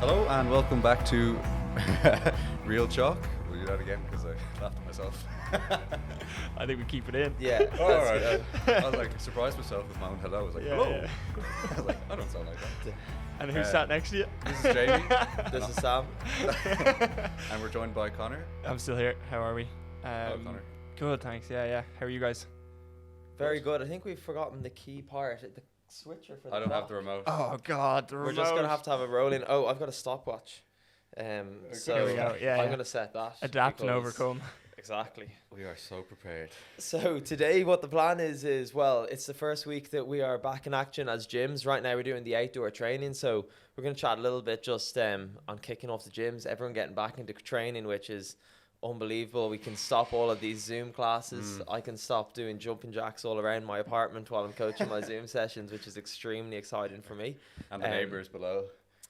Hello and welcome back to Real Chalk. We'll do that again because I laughed at myself. I think we keep it in. Yeah. All right. I was like surprised myself with my own hello. I was like, hello. Yeah. I was like, I don't sound like that. And who sat next to you? This is Jamie. This is Sam. And we're joined by Connor. I'm still here. How are we? Hello, Connor. Good, thanks. Yeah. How are you guys? Very good. I think we've forgotten the key part, the switcher for the I don't have clock. the remote. Oh God, the We're just gonna have to have a rolling. Oh, I've got a stopwatch. So Here we go. Yeah. I'm gonna set that. Adapt and because- overcome. Exactly. We are so prepared. So today, what the plan is well, it's the first week that we are back in action as gyms. Right now, we're doing the outdoor training, so we're gonna chat a little bit just on kicking off the gyms. Everyone getting back into training, which is unbelievable. We can stop all of these Zoom classes. I can stop doing jumping jacks all around my apartment while I'm coaching my Zoom sessions, which is extremely exciting for me. And the neighbours below.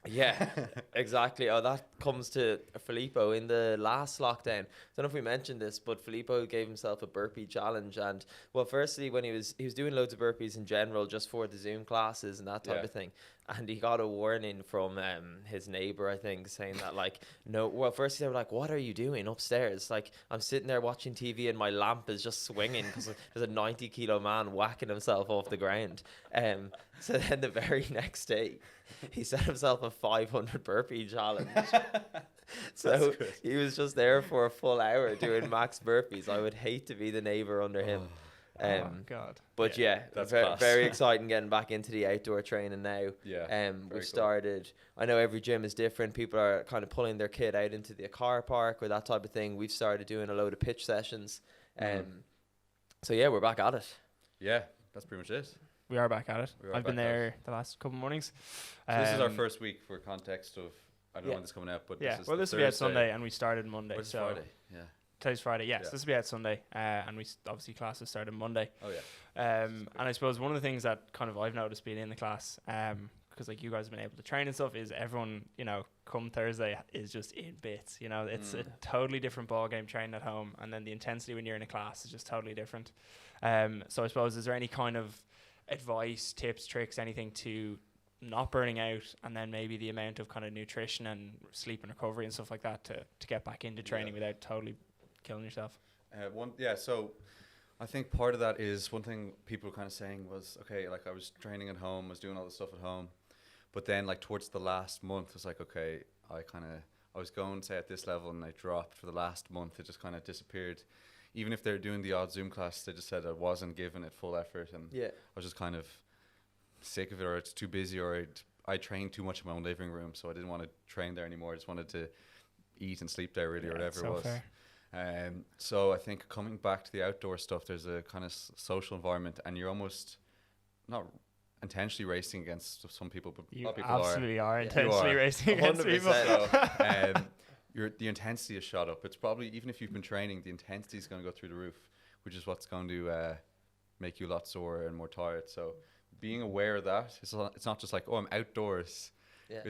Yeah, exactly. Oh, that comes to Filippo in the last lockdown. I don't know if we mentioned this, but Filippo gave himself a burpee challenge. And well, firstly, when he was doing loads of burpees in general, just for the Zoom classes and that type of thing. And he got a warning from his neighbor, I think, saying that like, no. Well, first they were like, "What are you doing upstairs?" Like, I'm sitting there watching TV and my lamp is just swinging because there's a 90-kilo man whacking himself off the ground. So then the very next day, he set himself a 500 burpee challenge. So he was just there for a full hour doing max burpees. I would hate to be the neighbor under him. Oh God. But yeah, That's very exciting getting back into the outdoor training now. Yeah. We started, I know every gym is different. People are kind of pulling their kid out into the car park or that type of thing. We've started doing a load of pitch sessions. So yeah, we're back at it. Yeah, that's pretty much it. We are back at it. We are I've been back at there the last couple of mornings. So this is our first week for context of, I don't know when this is coming out, but Yeah. this is Well, the this will be out Thursday. Sunday, and we started Monday. Or it's So Friday. Yeah. today's Friday. Yes, Yeah. this will be out Sunday, and we obviously classes started Monday. Oh yeah. And I suppose one of the things that kind of I've noticed being in the class, because like you guys have been able to train and stuff, is everyone, come Thursday is just in bits. It's a totally different ball game training at home, and then the intensity when you're in a class is just totally different. So I suppose, is there any kind of advice, tips, tricks, anything to not burning out, and then maybe the amount of kind of nutrition and sleep and recovery and stuff like that to get back into training without totally killing yourself? So I think part of that is one thing people were kind of saying was, okay, like I was training at home, I was doing all this stuff at home, but then like towards the last month, it's like, okay, I was going, say, at this level, and I dropped for the last month. It just kind of disappeared. Even if they're doing the odd Zoom class, they just said I wasn't giving it full effort, and I was just kind of sick of it, or it's too busy, or I trained too much in my own living room, so I didn't want to train there anymore. I just wanted to eat and sleep there, really, or whatever it was. Fair. So I think coming back to the outdoor stuff, there's a kind of social environment, and you're almost not intentionally racing against some people, but a You lot of people absolutely are Yeah. intentionally You are. racing against 100%. people. So the intensity is shot up. It's probably, even if you've been training, the intensity is going to go through the roof, which is what's going to make you a lot sore and more tired. So being aware of that, it's not just like, oh, I'm outdoors. Yeah.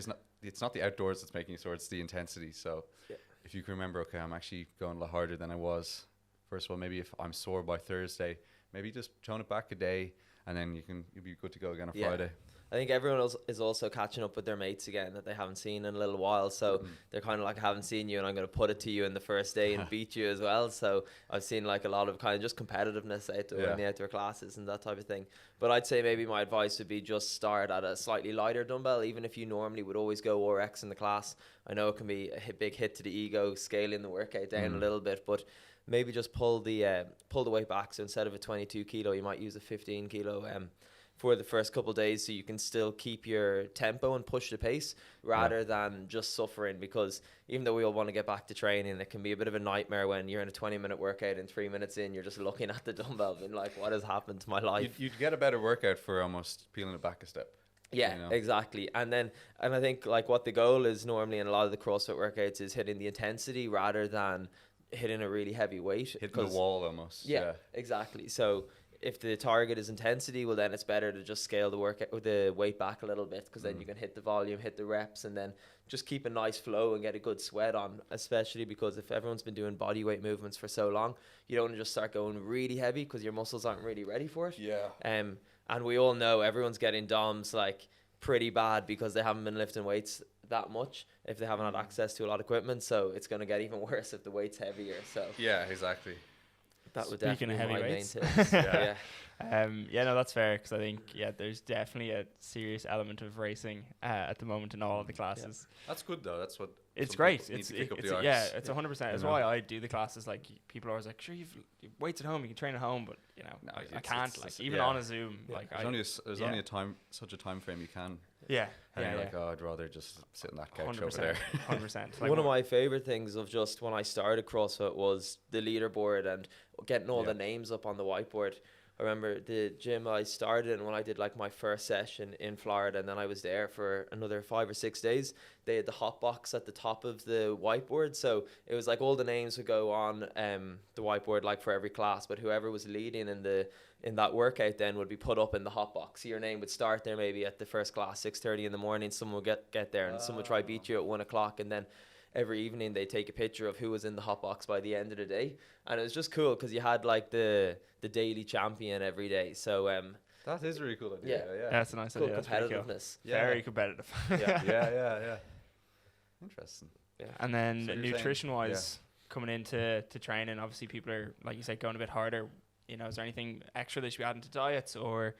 It's not the outdoors that's making you sore, it's the intensity. So if you can remember, okay, I'm actually going a lot harder than I was. First of all, maybe if I'm sore by Thursday, maybe just tone it back a day, and then you'll be good to go again on Friday. I think everyone else is also catching up with their mates again that they haven't seen in a little while. So they're kind of like, I haven't seen you, and I'm going to put it to you in the first day and beat you as well. So I've seen like a lot of kind of just competitiveness in the outdoor classes and that type of thing. But I'd say maybe my advice would be just start at a slightly lighter dumbbell, even if you normally would always go RX in the class. I know it can be a big hit to the ego, scaling the workout down a little bit, but maybe just pull the weight back. So instead of a 22 kilo, you might use a 15 kilo for the first couple of days, so you can still keep your tempo and push the pace rather than just suffering. Because even though we all want to get back to training, it can be a bit of a nightmare when you're in a 20-minute workout and 3 minutes in, you're just looking at the dumbbell and like, what has happened to my life? You'd get a better workout for almost peeling it back a step. Yeah, exactly. And I think like what the goal is normally in a lot of the CrossFit workouts is hitting the intensity rather than hitting a really heavy weight. Hitting the wall almost. Yeah, exactly. So if the target is intensity, well then it's better to just scale the weight back a little bit, because then you can hit the volume, hit the reps, and then just keep a nice flow and get a good sweat on. Especially because if everyone's been doing body weight movements for so long, you don't want to just start going really heavy because your muscles aren't really ready for it. Yeah. And we all know everyone's getting DOMs like pretty bad because they haven't been lifting weights that much if they haven't had access to a lot of equipment. So it's going to get even worse if the weight's heavier. So Yeah, exactly. that would Speaking definitely of be my main heavyweights. tips. Yeah. Yeah, no, that's fair, because I think there's definitely a serious element of racing at the moment in all of the classes. That's good though. That's what It's some great. people need It's to pick up it's the yeah, arts. it's 100%. That's know? why I do the classes. Like people are always like, sure, you've weights at home, you can train at home, but No, I it's- can't. it's Like just- even yeah. on a Zoom, like There's only a time, such a time frame you can. yeah, And yeah, you're yeah. like, oh, I'd rather just sit on that couch 100%, over there. 100%. One of my favorite things of just when I started CrossFit was the leaderboard and getting all Yeah. the names up on the whiteboard. I remember the gym I started in when I did like my first session in Florida, and then I was there for another 5 or 6 days. They had the hot box at the top of the whiteboard, so it was like all the names would go on the whiteboard like for every class, but whoever was leading in that workout then would be put up in the hot box. So your name would start there maybe at the first class 6:30 in the morning. Someone would get there, and someone would try beat you at 1 o'clock, and then every evening they take a picture of who was in the hot box by the end of the day. And it was just cool because you had like the daily champion every day. So That is a really cool idea. Yeah. That's a nice cool idea. That's pretty cool. competitiveness. Yeah. Very competitive. Yeah. Interesting. And then So you're saying- nutrition wise, coming into training, obviously people are, like you said, going a bit harder. Is there anything extra they should be adding to diets or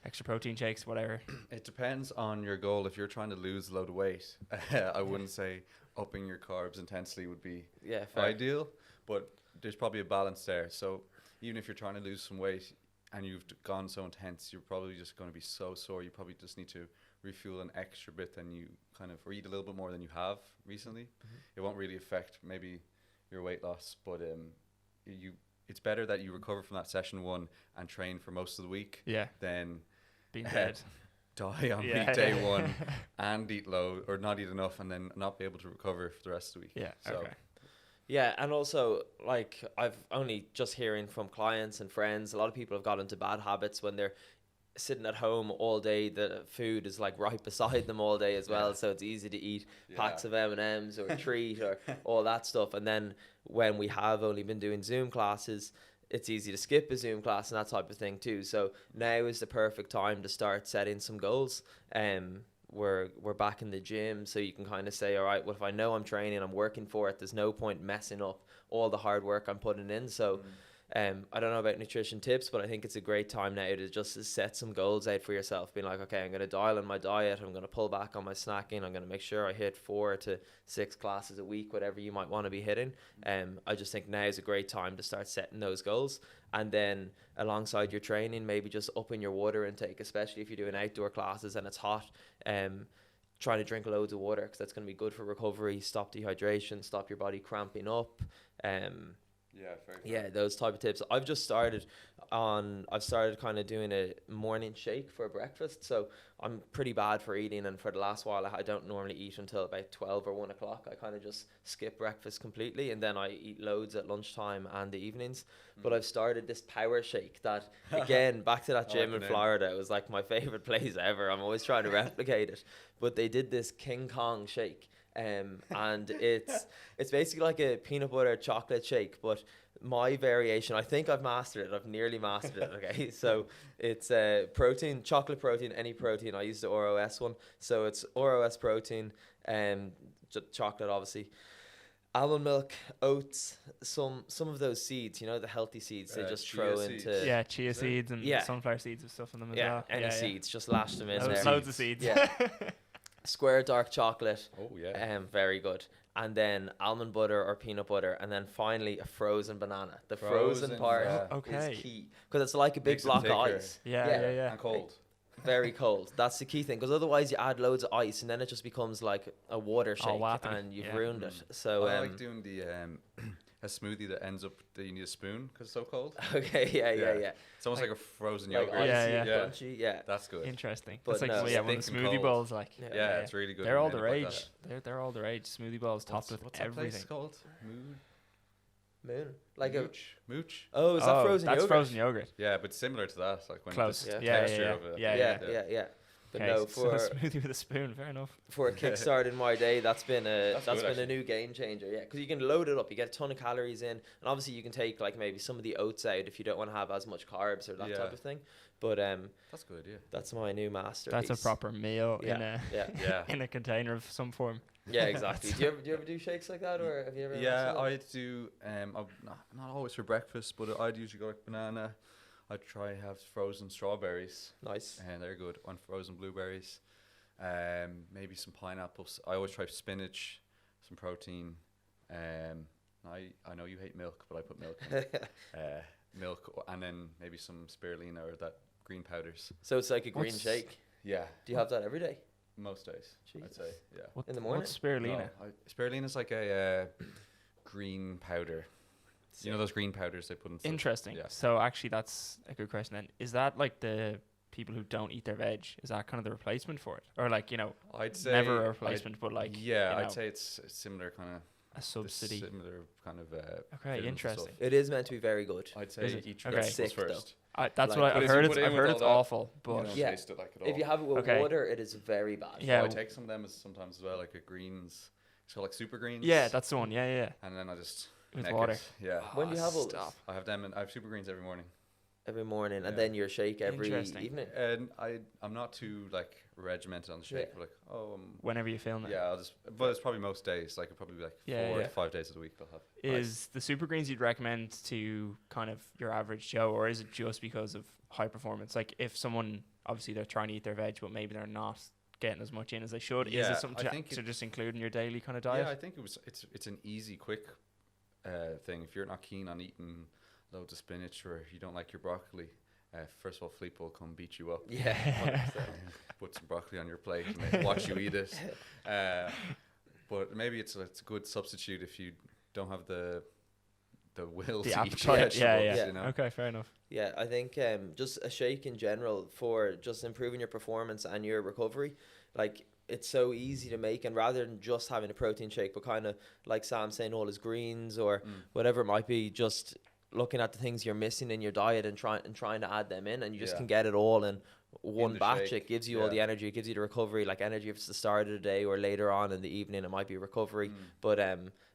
extra protein shakes, whatever? It depends on your goal. If you're trying to lose a load of weight, I wouldn't say upping your carbs intensely would be Yeah, fair. ideal, but there's probably a balance there. So even if you're trying to lose some weight and you've gone so intense, you're probably just going to be so sore. You probably just need to refuel an extra bit than you or eat a little bit more than you have recently. It won't really affect maybe your weight loss, but it's better that you recover from that session 1 and train for most of the week Yeah, than being dead. die on Yeah. week day 1 and eat low or not eat enough and then not be able to recover for the rest of the week. Yeah, So okay. Yeah, and also like I've only just hearing from clients and friends, a lot of people have got into bad habits when they're sitting at home all day. The food is like right beside them all day as well, so it's easy to eat packs of M&Ms or a treat or all that stuff. And then when we have only been doing Zoom classes, it's easy to skip a Zoom class and that type of thing too. So now is the perfect time to start setting some goals. We're back in the gym, so you can kind of say, all right, well, if I know I'm training, I'm working for it, there's no point messing up all the hard work I'm putting in. So I don't know about nutrition tips, but I think it's a great time now to just set some goals out for yourself, being like, okay, I'm going to dial in my diet, I'm going to pull back on my snacking, I'm going to make sure I hit 4 to 6 classes a week, whatever you might want to be hitting. I just think now is a great time to start setting those goals. And then alongside your training, maybe just upping your water intake, especially if you're doing outdoor classes and it's hot. Trying to drink loads of water, because that's going to be good for recovery, stop dehydration, stop your body cramping up. Yeah, those type of tips. I've started kind of doing a morning shake for breakfast. So I'm pretty bad for eating, and for the last while I don't normally eat until about 12 or 1 o'clock. I kind of just skip breakfast completely, and then I eat loads at lunchtime and the evenings. But I've started this power shake that, again, back to that gym in Florida, it was like my favorite place ever. I'm always trying to replicate it. But they did this King Kong shake. And it's basically like a peanut butter chocolate shake, but my variation, I think I've mastered it. I've nearly mastered it. Okay, so it's protein, chocolate protein, any protein. I use the ROS one, so it's ROS protein and chocolate, obviously. Almond milk, oats, some of those seeds, the healthy seeds they just chia throw seeds. into Chia seeds and sunflower seeds and stuff in them as well. any seeds, just lash them in there. Loads of seeds. Yeah. Square dark chocolate. Oh yeah. Very good. And then almond butter or peanut butter, and then finally a frozen banana. The frozen part Okay. is key, because it's like a big Makes it block of thicker. ice. Yeah. And cold. Very cold. That's the key thing, because otherwise you add loads of ice and then it just becomes like a water shake, watery. and you've ruined it. So I like doing the a smoothie that ends up that you need a spoon because it's so cold. okay, yeah. It's almost like a frozen Like yogurt. icy, Yeah. crunchy, yeah. That's good. Interesting. But It's like no, one of the thick and smoothie cold. bowls. Like Yeah, it's really good. they're all when the you end up rage. like They're all the rage. Smoothie bowls that. topped with What's that everything. place called? Moon. Like Mooch. oh, is that frozen that's yogurt? frozen yogurt. Yeah, but similar to that, like when Close. the Yeah. texture of it. Yeah. Yeah. But Okay, no, so for smoothie with a spoon. Fair enough. for a kickstart in my day, that's been That's good, been a actually. new game changer. Yeah, because you can load it up, you get a ton of calories in, and obviously you can take like maybe some of the oats out if you don't want to have as much carbs or that Yeah. type of thing. But That's good, yeah. that's my new masterpiece. That's a proper meal in a Yeah. Yeah. in a container of some form. Yeah, exactly. Do you ever do shakes like that, or have you ever? Yeah, mastered I do. Not always for breakfast, but I'd usually go like banana. I'd try have frozen strawberries, it? Nice. and they're good. On frozen blueberries, maybe some pineapples. I always try spinach, some protein. I know you hate milk, but I put milk in it. Milk, and then maybe some spirulina or that green powders. So it's like a green What's- shake. Yeah, Do you have that every day? most days, I'd say. Jesus. Yeah. What, In the morning? What's spirulina? No, spirulina is like a green powder. You know those green powders they put in stuff? Interesting. Yeah. So actually, that's a good question. Then is that like the people who don't eat their veg? Is that kind of the replacement for it, or like I'd say never a replacement, but like yeah, you know, I'd say it's a similar kind of a subsidy? similar kind of. Okay, vitamins and interesting. stuff. It is meant to be very good. I'd Is say it? each Okay. vegetables Sick, though. first. That's Like- what But I've if you heard. put it in I've with heard all it's that, awful, You but don't Yeah. taste it like at all. If you have it with Okay. water, it is very bad. Yeah. So I take some of them as sometimes as well, like a greens. It's called like super greens. yeah, that's the one. Yeah, yeah. and then I just With neck water. it. Yeah, When do you have all Stop. this? I have them, and I have super greens every morning. Every morning, and Yeah. then your shake every Interesting. evening. And I'm not too like regimented on the shake. Yeah. But like Whenever you feel it. yeah, I'll just. But it's probably most days. Like probably like Yeah, 4 yeah. to 5 days of the week I'll have. Is the super greens you'd recommend to kind of your average Joe, or is it just because of high performance? Like if someone obviously they're trying to eat their veg, but maybe they're not getting as much in as they should. Is Yeah, it something I to, think to it- just include in your daily kind of diet? Yeah, I think it's an easy, quick thing. If you're not keen on eating loads of spinach or you don't like your broccoli, first of all, Fleep will come beat you up. Yeah, 100%. Put some broccoli on your plate and they watch you eat it. But maybe it's a good substitute if you don't have the will The to eat appetite. vegetables. Yeah, yeah. You know? Okay, fair enough. Yeah, I think just a shake in general for just improving your performance and your recovery, like it's so easy to make, and rather than just having a protein shake, but kind of like Sam saying all his greens or whatever it might be, just looking at the things you're missing in your diet and trying to add them in, and you just Yeah. can get it all in one the batch. shake, It gives you all yeah. the energy, it gives you the recovery, like energy if it's the start of the day or later on in the evening, it might be recovery. But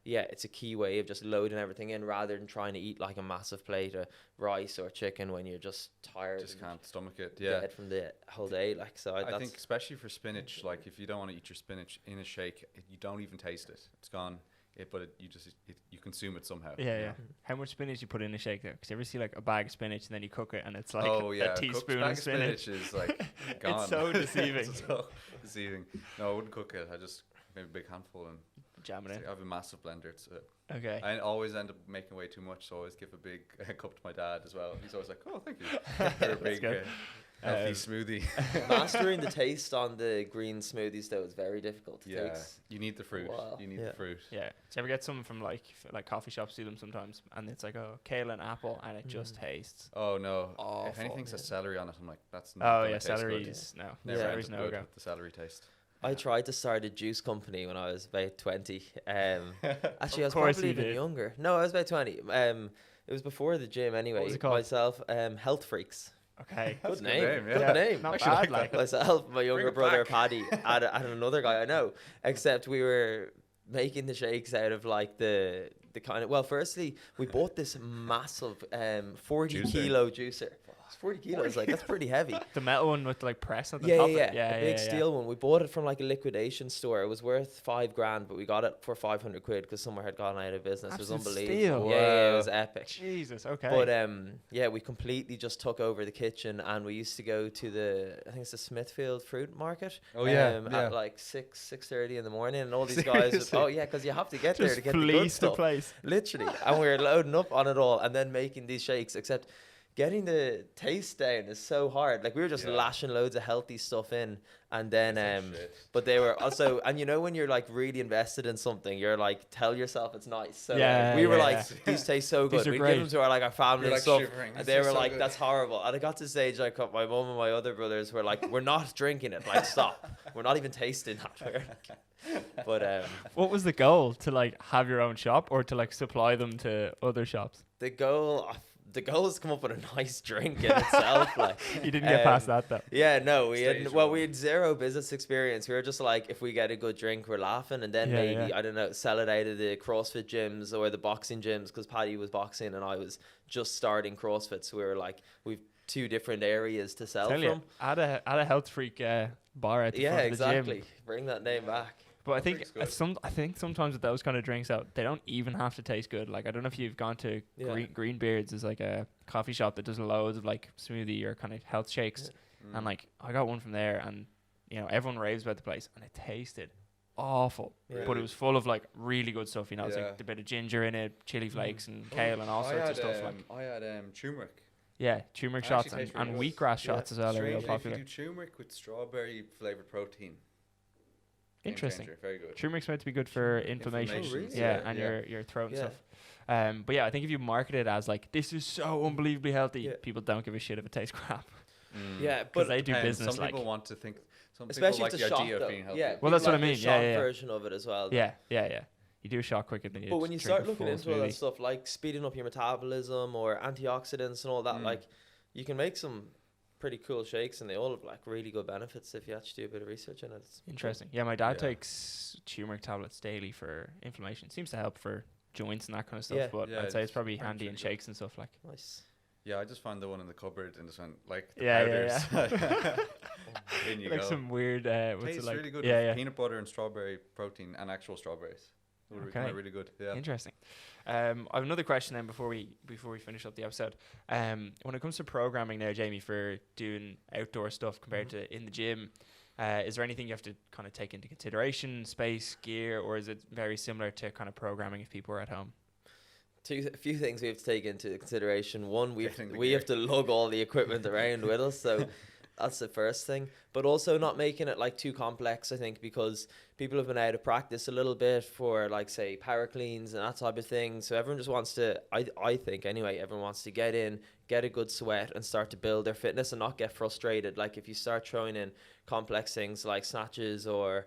yeah, it's a key way of just loading everything in rather than trying to eat like a massive plate of rice or chicken when you're just tired, Just and can't stomach it. Yeah. dead from the whole day. Like so, I that's think especially for spinach, like if you don't want to eat your spinach in a shake, you don't even taste it. It's gone. You consume it somehow. Yeah, you yeah. know? How much spinach you put in a shake there? Because you ever see like a bag of spinach and then you cook it and it's like oh yeah, a cooked teaspoon bag of spinach. is like gone. It's so deceiving. It's so deceiving. No, I wouldn't cook it. I just maybe a big handful and Jam it I have a massive blender. in. Okay. I always end up making way too much, so I always give a big cup to my dad as well. He's always like, "Oh, thank you for a big good. healthy Um, smoothie." mastering the taste on the green smoothies though is very difficult. It Yeah, takes you need the fruit. Wow. You need Yeah. the fruit. Yeah. Do you ever get some from like coffee shops do them sometimes and it's like kale and apple and it just tastes. Oh no! If Awful. anything says celery on it, I'm like, "That's not Oh gonna yeah, taste good." celery's no. Never Yeah. Celery's ended no good go. with the celery taste. I tried to start a juice company when I was about 20. Actually, I was course probably you even did. younger. No, I was about 20. It was before the gym anyway. was it called? Myself, Health Freaks. Okay. That's Good a good name. name, Good yeah. name. Not Actually bad, like like. that. Myself, my younger it brother back. Paddy, and another guy I know. Except we were making the shakes out of like the kind of, well, firstly we bought this massive 40 Juicer. kilo juicer. It's 40 kilos, like that's pretty heavy. The metal one with like press on the Yeah, top. yeah, of yeah. it. Yeah, A big yeah, steel one. We bought it from like a liquidation store. It was worth $5,000, but we got it for 500 quid because somewhere had gone out of business. It was Absolute unbelievable. steal. Yeah, it Wow. was epic. Jesus. Okay. But yeah, we completely just took over the kitchen, and we used to go to I think it's the Smithfield Fruit Market. Oh, yeah, yeah. At like 6:30 in the morning, and all these guys. Seriously? Oh yeah, because you have to get there just to get the good fleece the stuff. place. Literally, and we were loading up on it all, and then making these shakes. Except getting the taste down is so hard. Like we were just Yeah. lashing loads of healthy stuff in, and then Shit. but they were also, and you know when you're like really invested in something, you're like tell yourself it's nice. So Yeah, we were yeah, like, yeah. these taste so These good. are We great. give them to our family You're and like stuff, shivering. and This they is were so like, good. that's horrible. And I got to the stage, like my mum and my other brothers were like, we're not drinking it. Like stop, we're not even tasting that. We're like- but What was the goal? To like have your own shop or to like supply them to other shops? the goal the goal is to come up with a nice drink in itself. Like, You didn't get past that though. Yeah, no, we Stage had. Well, one. we had zero business experience. We were just like, if we get a good drink, we're laughing, and then Yeah, maybe yeah. I don't know, sell it out of the CrossFit gyms or the boxing gyms, because Paddy was boxing and I was just starting CrossFit. So we were like, we've 2 different areas to sell Tell from. you, add a health freak bar at the Yeah, front of the exactly. gym. Bring that name back. But I Health think freak's good. I think sometimes with those kind of drinks out, they don't even have to taste good. Like I don't know if you've gone to Yeah. Greenbeards is like a coffee shop that does loads of like smoothie or kind of health shakes, and like I got one from there, and you know everyone raves about the place, and it tasted awful, Yeah. but it was full of like really good stuff. You know, it's Yeah. like a bit of ginger in it, chili flakes, and kale, and all I sorts had, of stuff. Like I had turmeric. yeah, turmeric It shots actually and, tastes really and good. wheatgrass shots as well are real Strangely, if popular. you do turmeric with strawberry flavored protein. Game Interesting. changer, very good. Turmeric's meant to be good for inflammation. Inflammation, really? Yeah, yeah, and yeah. your throat and Yeah. stuff. But yeah, I think if you market it as like this is so unbelievably healthy, Yeah. people don't give a shit if it tastes crap Yeah, because but they do Depends. business Some like people want to think. Some especially people if like the the shot idea though. of being healthy. Yeah, Well, people that's what I like the mean. Yeah, shot yeah, yeah. version of it as well. though. yeah. You do a shot quicker than you. But when you drink start a looking full into all that smoothie. stuff, like speeding up your metabolism or antioxidants and all that, like you can make some pretty cool shakes, and they all have like really good benefits if you actually do a bit of research in it. It's Interesting. Yeah, my dad Yeah. takes turmeric tablets daily for inflammation. Seems to help for joints and that kind of stuff. Yeah. But Yeah, I'd say it's it's probably pretty handy in good. shakes and stuff like. nice. Yeah, I just found the one in the cupboard and just went like the Yeah, powders. In you Like go. some weird. What's Tastes it like? really good. Yeah, with yeah. Peanut butter and strawberry protein and actual strawberries. It would Okay. be really good. Yeah. Interesting. I have another question then before we finish up the episode. When it comes to programming now, Jamie, for doing outdoor stuff compared to in the gym, is there anything you have to kind of take into consideration, space, gear, or is it very similar to kind of programming if people are at home? A few things we have to take into consideration. One, Getting the we gear. have to lug all the equipment around with us, so that's the first thing. But also not making it like too complex, I think, because people have been out of practice a little bit for like say power cleans and that type of thing. So everyone just wants to, I think anyway, everyone wants to get in, get a good sweat and start to build their fitness and not get frustrated. Like if you start throwing in complex things like snatches or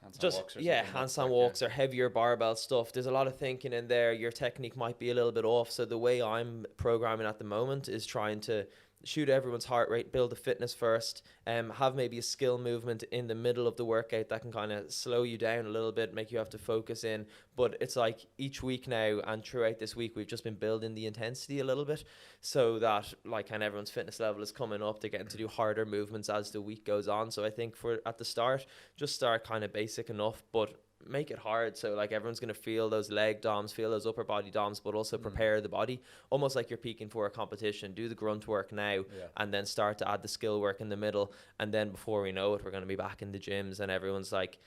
Handstand just walks or yeah, something, that's handstand like, walks or heavier barbell stuff. There's a lot of thinking in there. Your technique might be a little bit off. So the way I'm programming at the moment is trying to shoot everyone's heart rate, build the fitness first, have maybe a skill movement in the middle of the workout that can kind of slow you down a little bit, make you have to focus in. But it's like each week now and throughout this week, we've just been building the intensity a little bit so that like kind of everyone's fitness level is coming up. They're getting to do harder movements as the week goes on. So I think for at the start, just start kind of basic enough, but make it hard, so like everyone's going to feel those leg DOMs, feel those upper body DOMs, but also prepare the body almost like you're peaking for a competition. Do the grunt work now, Yeah. and then start to add the skill work in the middle, and then before we know it, we're going to be back in the gyms and everyone's like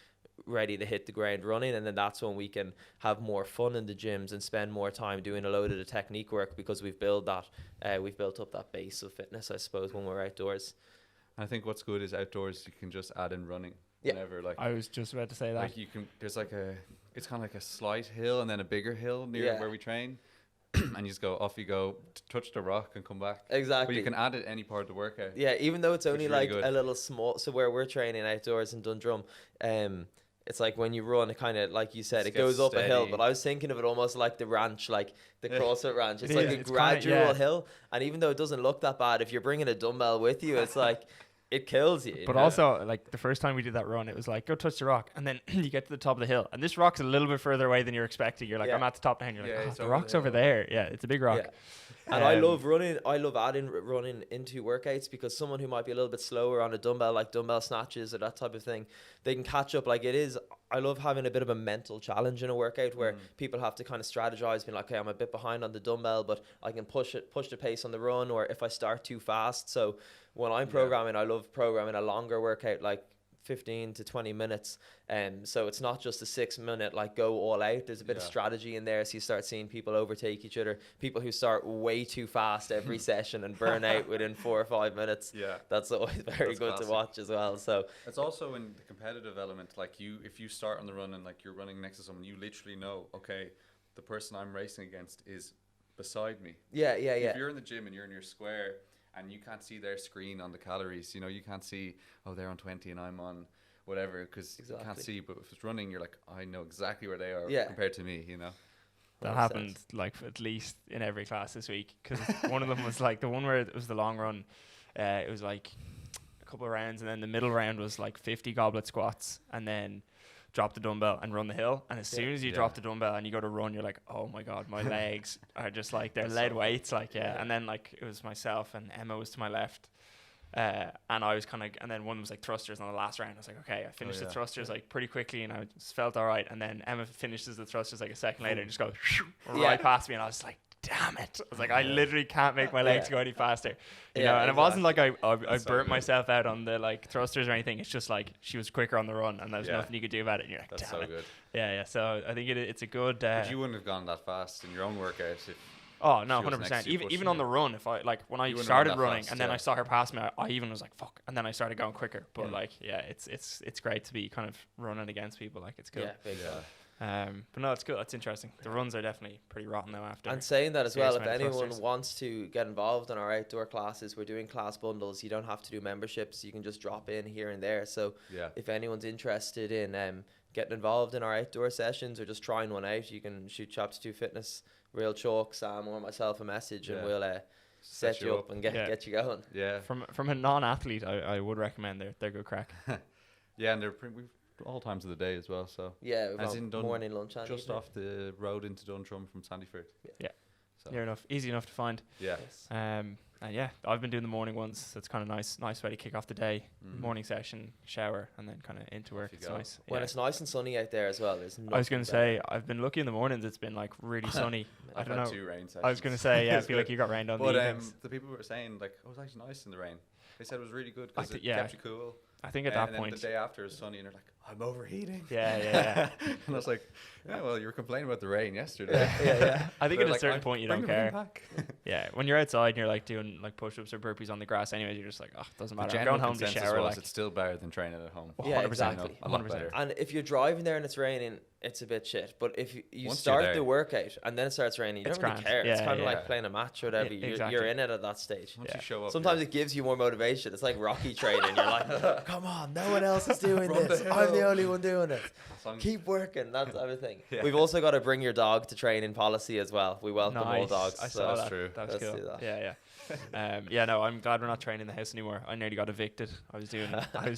ready to hit the ground running, and then that's when we can have more fun in the gyms and spend more time doing a load of the technique work, because we've built up that base of fitness, I suppose, when we're outdoors. I think what's good is outdoors you can just add in running. Yeah. Whenever like I was just about to say that. like you can there's like it's kind of like a slight hill and then a bigger hill near Yeah. where we train. And you just go off you go, touch the rock and come back. Exactly. But you can add it any part of the workout. Yeah, even though it's Which only is really like good. a little small. So where we're training outdoors in Dundrum, it's like when you run, it kind of, like you said, Just it goes gets up a hill. steady. But I was thinking of it almost like the ranch, like the Yeah. CrossFit ranch. It's It like is. a It's kinda- gradual yeah. hill. And even though it doesn't look that bad, if you're bringing a dumbbell with you, it's like, it kills you. But you know? also, like the first time we did that run, it was like go touch the rock, and then you get to the top of the hill, and this rock's a little bit further away than you're expecting. You're like, Yeah. I'm at the top now, and you're Yeah, like, it's the over rock's the over hill. there. Yeah, it's a big rock. Yeah. And I Um, love running. I love adding running into workouts, because someone who might be a little bit slower on a dumbbell, like dumbbell snatches or that type of thing, they can catch up. Like it is, I love having a bit of a mental challenge in a workout where people have to kind of strategize, being like, okay, I'm a bit behind on the dumbbell, but I can push the pace on the run, or if I start too fast. So when I'm programming, I love programming a longer workout, like 15 to 20 minutes. So it's not just a 6 minute, like go all out. There's a bit of Yeah. strategy in there. So you start seeing people overtake each other, people who start way too fast every session and burn out within 4 or 5 minutes. Yeah. That's always very That's good classic. to watch as well. So It's also in the competitive element, like if you start on the run and like you're running next to someone, you literally know, okay, the person I'm racing against is beside me. yeah. If you're in the gym and you're in your square and you can't see their screen on the calories, you can't see, oh, they're on 20 and I'm on whatever, because you can't Exactly. see. But if it's running, you're like, I know exactly where they are Yeah. compared to me, That 100%. happened like at least in every class this week, because one of them was like the one where it was the long run. It was like a couple of rounds, and then the middle round was like 50 goblet squats, and then drop the dumbbell and run the hill. And as soon as you drop the dumbbell and you go to run, you're like, oh my god, my legs are just like they're lead weights, like And then like it was myself and Emma was to my left. And I was kind of, and then one was like thrusters on the last round. I was like, okay, I finished the thrusters like pretty quickly, and I just felt all right. And then Emma finishes the thrusters like a second later and just goes right past me, and I was like, damn it! I was like, I literally can't make my legs go any faster, you know. And it wasn't like I burnt myself out on the like thrusters or anything. It's just like she was quicker on the run, and there's nothing you could do about it. And you're like, that's damn so it. good. Yeah. So I think it's a good. But you wouldn't have gone that fast in your own workout if. Oh no, she was 100%. next to you Even pushing on you. the run, if I like when I wouldn't started run that running fast, and then I saw her pass me, I even was like fuck, and then I started going quicker. But like it's great to be kind of running against people. Like it's cool. Yeah, big time. But no, it's good. That's interesting. The runs are definitely pretty rotten though after. And saying that as well, if serious amount of anyone thrusters. wants to get involved in our outdoor classes, we're doing class bundles. You don't have to do memberships. You can just drop in here and there. So if anyone's interested in getting involved in our outdoor sessions or just trying one out, you can shoot Chapter 2 Fitness, Real Chalk, Sam or myself a message, and we'll set you up and get you going. Yeah. From a non-athlete, I would recommend they're good crack. Yeah, and they're we've all times of the day as well. So Yeah, we've as got in Dun- morning, lunch, and just evening. off the road into Duntrum from Sandyford. Yeah. So Near enough, easy enough to find. yeah. Yes. And yeah, I've been doing the morning ones. So it's kind of nice way to kick off the day. Morning session, shower, and then kind of into work. you It's go. nice. When Yeah. it's nice and sunny out there as well, there's I was going nothing to say, I've been lucky in the mornings. It's been like really sunny. I I've don't had know. 2 rain sessions. I was going to say, yeah, I It's feel like good. you got rained on But the evenings. the people were saying like, oh, it was actually nice in the rain. They said it was really good I because thi- it yeah. kept you cool. I think at and that then point, the day after is sunny, and they're like, I'm overheating. yeah. And I was like, yeah, well, you were complaining about the rain yesterday. I think They're at a like, certain "I- point you bring don't the rain care. back." Yeah, when you're outside and you're like doing like push-ups or burpees on the grass, anyways, you're just like, oh, doesn't The matter. I'm general going home to consensus shower. was Like, it's still better than training at home. Yeah, 100%. exactly. A lot 100%. better. And if you're driving there and it's raining, it's a bit shit. But if you Once you're start there. the workout and then it starts raining, you It's don't really grand. care. It's Yeah, kind of yeah. like playing a match or whatever. Yeah, You're exactly. in it at that stage. Once Yeah. you show up, Sometimes it gives you more motivation. It's like Rocky training. You're like, come on, no one else is doing Run the this. I'm the hill. only one doing it. Some- Keep working, that type of thing. Yeah. We've also got to bring your dog to training policy as well. We welcome all nice. dogs. I so saw that's that. true. That was Let's cool. do that. Yeah. Yeah, no, I'm glad we're not training in the house anymore. I nearly got evicted. I was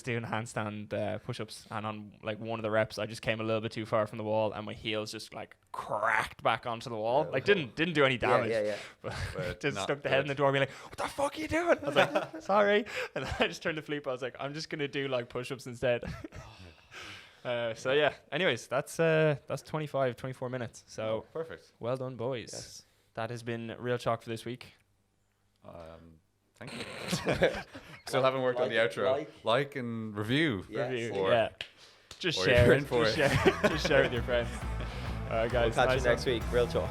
doing handstand push-ups, and on like one of the reps, I just came a little bit too far from the wall, and my heels just like cracked back onto the wall. Like didn't do any damage. Yeah. But just not stuck the head in good. the door, being like, "What the fuck are you doing?" I was like, "Sorry," and I just turned to Felipe. I was like, "I'm just gonna do like push-ups instead." So yeah. Anyways, that's 24 minutes. So perfect. well done, boys. Yes. That has been Real Chalk for this week. Thank you. Still haven't worked on the outro. Like and review. Yes. Review. Or- Yeah. Just or share you're it. in for Just it. share with your friends. All right, guys. We'll catch nice you one. next week. Real talk.